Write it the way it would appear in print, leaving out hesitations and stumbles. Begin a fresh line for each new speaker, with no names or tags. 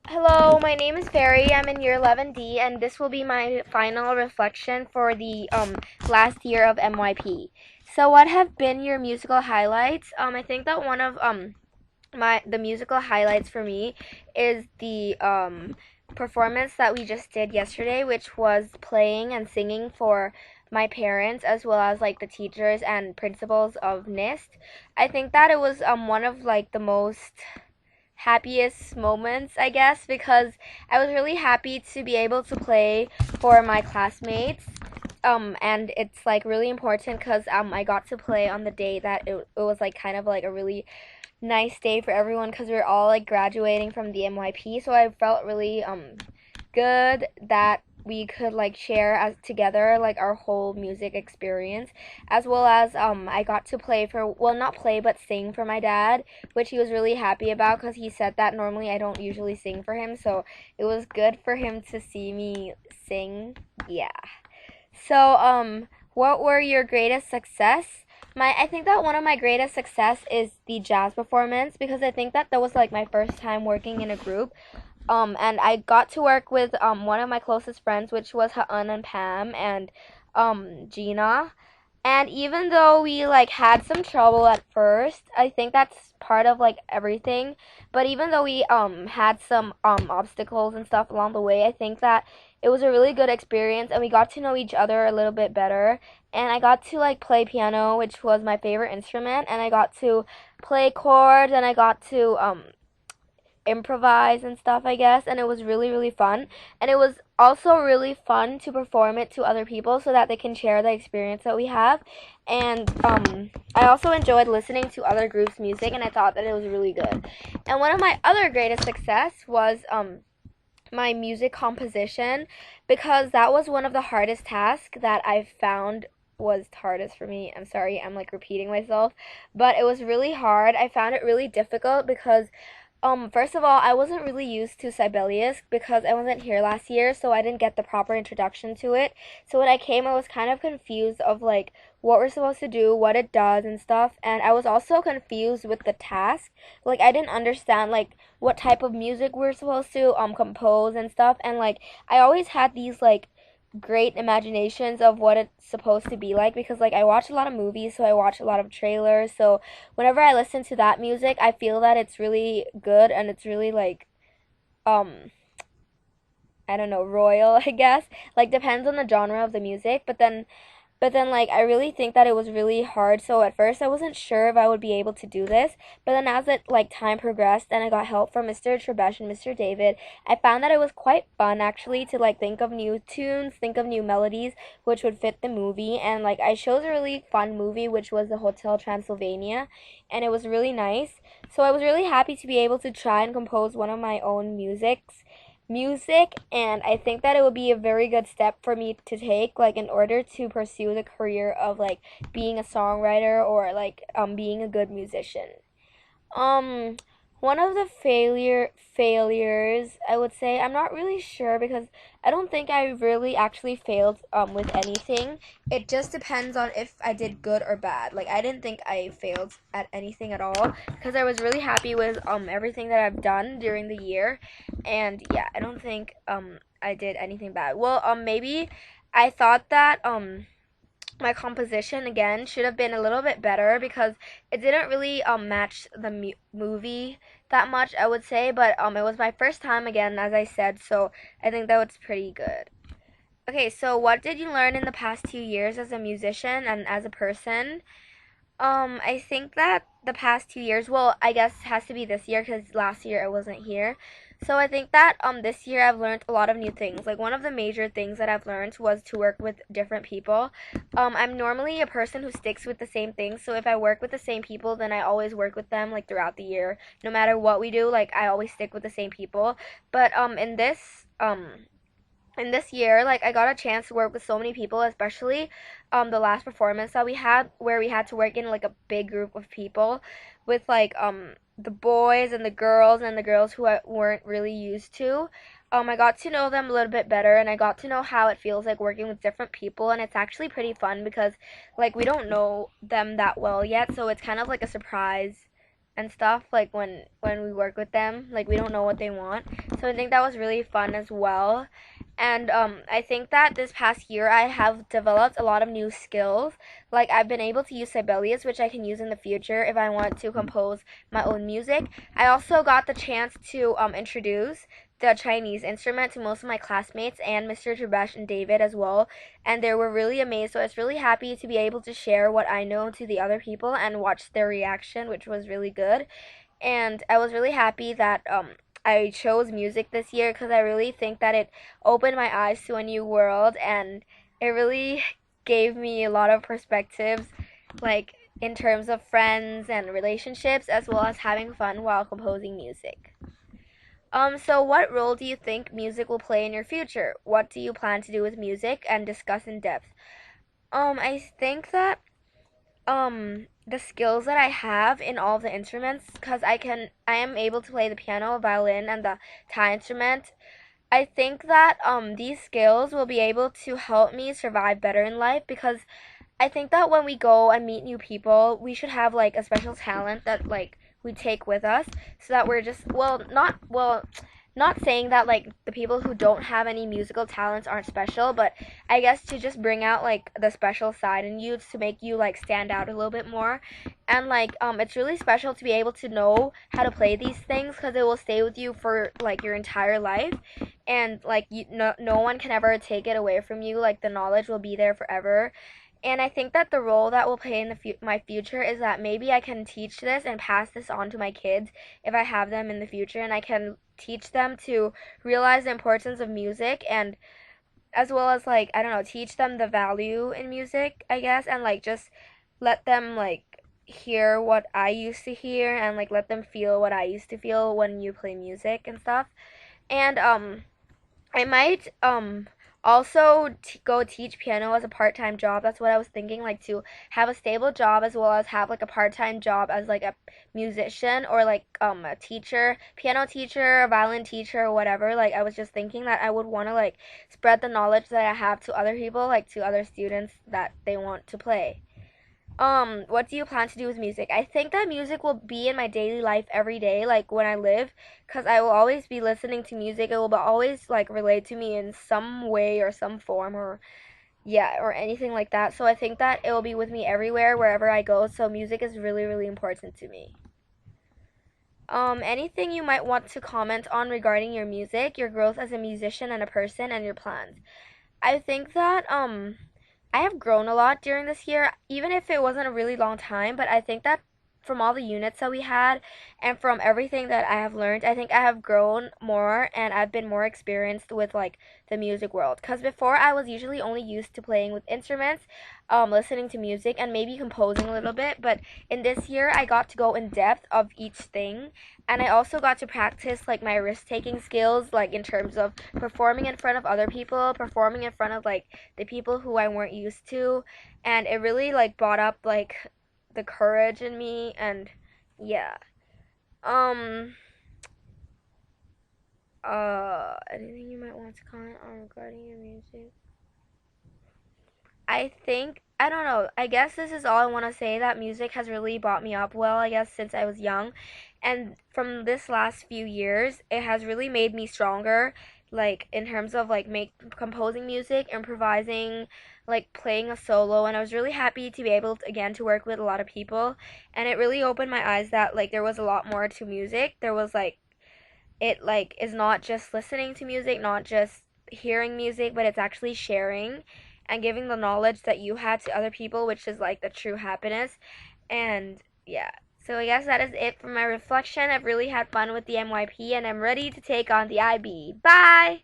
Hello, my name is Barry. I'm in year 11D, and this will be my final reflection for the last year of MYP. So, what have been your musical highlights? I think that one of the musical highlights for me is the performance that we just did yesterday, which was playing and singing for my parents as well as like the teachers and principals of NIST. I think that it was one of like the most happiest moments, I guess, because I was really happy to be able to play for my classmates. And it's like really important because I got to play on the day that it was like kind of like a really nice day for everyone because we were all like graduating from the MYP. So I felt really good that we could like share as together like our whole music experience, as well as I got to play for, well, not play but sing for my dad, which he was really happy about because he said that normally I don't usually sing for him, so it was good for him to see me sing. Yeah. So, what were your greatest success? I think that one of my greatest success is the jazz performance because I think that was like my first time working in a group. And I got to work with one of my closest friends, which was Haan and Pam and Gina. And even though we like had some trouble at first, I think that's part of like everything. But even though we had some obstacles and stuff along the way, I think that it was a really good experience and we got to know each other a little bit better. And I got to like play piano, which was my favorite instrument, and I got to play chords and I got to improvise and stuff, I guess, and it was really, really fun. And it was also really fun to perform it to other people so that they can share the experience that we have. And I also enjoyed listening to other groups' music, and I thought that it was really good. And one of my other greatest success was my music composition because that was one of the hardest tasks that I found was hardest for me. I'm sorry, I'm like repeating myself, but it was really hard. I found it really difficult because first of all, I wasn't really used to Sibelius because I wasn't here last year, so I didn't get the proper introduction to it. So when I came, I was kind of confused of like what we're supposed to do, what it does and stuff, and I was also confused with the task. Like I didn't understand like what type of music we're supposed to compose and stuff, and like I always had these like great imaginations of what it's supposed to be like because like I watch a lot of movies, so I watch a lot of trailers. So whenever I listen to that music, I feel that it's really good and it's really like um I don't know, royal, I guess. Like depends on the genre of the music, but then like I really think that it was really hard. So at first I wasn't sure if I would be able to do this, but then as it like time progressed and I got help from Mr. Trebesh and Mr. David, I found that it was quite fun actually to like think of new tunes, think of new melodies which would fit the movie. And like I chose a really fun movie which was the Hotel Transylvania, and it was really nice. So I was really happy to be able to try and compose one of my own music, and I think that it would be a very good step for me to take like in order to pursue the career of like being a songwriter or like being a good musician. um, One of the failures, I would say, I'm not really sure because I don't think I really actually failed with anything. It just depends on if I did good or bad. Like I didn't think I failed at anything at all because I was really happy with everything that I've done during the year. And yeah, I don't think I did anything bad. Well, maybe I thought that my composition again should have been a little bit better because it didn't really match the movie that much, I would say. But it was my first time again, as I said, so I think that was pretty good. Okay, so what did you learn in the past 2 years as a musician and as a person? I think that the past 2 years, well, I guess has to be this year because last year I wasn't here. So I think that this year I've learned a lot of new things. Like one of the major things that I've learned was to work with different people. I'm normally a person who sticks with the same things. So if I work with the same people, then I always work with them like throughout the year. No matter what we do, like I always stick with the same people. But in this year, like I got a chance to work with so many people, especially the last performance that we had where we had to work in like a big group of people with like the boys and the girls who I weren't really used to. I got to know them a little bit better and I got to know how it feels like working with different people, and it's actually pretty fun because like we don't know them that well yet, so it's kind of like a surprise and stuff, like when we work with them, like we don't know what they want. So I think that was really fun as well. And I think that this past year I have developed a lot of new skills. Like I've been able to use Sibelius, which I can use in the future if I want to compose my own music. I also got the chance to introduce the Chinese instrument to most of my classmates and Mr. Trebesh and David as well, and they were really amazed. So I was really happy to be able to share what I know to the other people and watch their reaction, which was really good. And I was really happy that I chose music this year because I really think that it opened my eyes to a new world, and it really gave me a lot of perspectives, like in terms of friends and relationships, as well as having fun while composing music. So what role do you think music will play in your future? What do you plan to do with music and discuss in depth? I think that the skills that I have in all of the instruments, because I am able to play the piano, violin, and the Thai instrument. I think that these skills will be able to help me survive better in life, because I think that when we go and meet new people, we should have like a special talent that like we take with us, so that we're just not saying that like the people who don't have any musical talents aren't special, but I guess to just bring out like the special side in you to make you like stand out a little bit more. And like it's really special to be able to know how to play these things, because it will stay with you for like your entire life, and like no one can ever take it away from you. Like the knowledge will be there forever. And I think that the role that will play in my future is that maybe I can teach this and pass this on to my kids if I have them in the future, and I can teach them to realize the importance of music, and as well as like I don't know, teach them the value in music, I guess, and like just let them like hear what I used to hear, and like let them feel what I used to feel when you play music and stuff. And I might also go teach piano as a part-time job. That's what I was thinking, like to have a stable job as well as have like a part-time job as like a musician, or like a teacher, piano teacher, a violin teacher, or whatever. Like I was just thinking that I would want to like spread the knowledge that I have to other people, like to other students that they want to play. What do you plan to do with music? I think that music will be in my daily life every day, like when I live, because I will always be listening to music. It will always like relate to me in some way or some form, or yeah, or anything like that. So I think that it will be with me everywhere, wherever I go. So music is really, really important to me. Anything you might want to comment on regarding your music, your growth as a musician and a person, and your plans? I think that I have grown a lot during this year, even if it wasn't a really long time, but I think that from all the units that we had and from everything that I have learned, I think I have grown more, and I've been more experienced with like the music world. Because before I was usually only used to playing with instruments, listening to music, and maybe composing a little bit. But in this year, I got to go in depth of each thing, and I also got to practice like my risk taking skills, like in terms of performing in front of other people, performing in front of like the people who I weren't used to, and it really like brought up like the courage in me. And yeah. um Anything you might want to comment on regarding your music? I think, I don't know, I guess this is all I want to say, that music has really brought me up well, I guess, since I was young. And from this last few years, it has really made me stronger, like in terms of like make composing music, improvising, like playing a solo. And I was really happy to be able to, again, to work with a lot of people. And it really opened my eyes that like there was a lot more to music. There was like, it like is not just listening to music, not just hearing music, but it's actually sharing and giving the knowledge that you had to other people, which is like the true happiness. And yeah. So I guess that is it for my reflection. I've really had fun with the MYP, and I'm ready to take on the IB. Bye!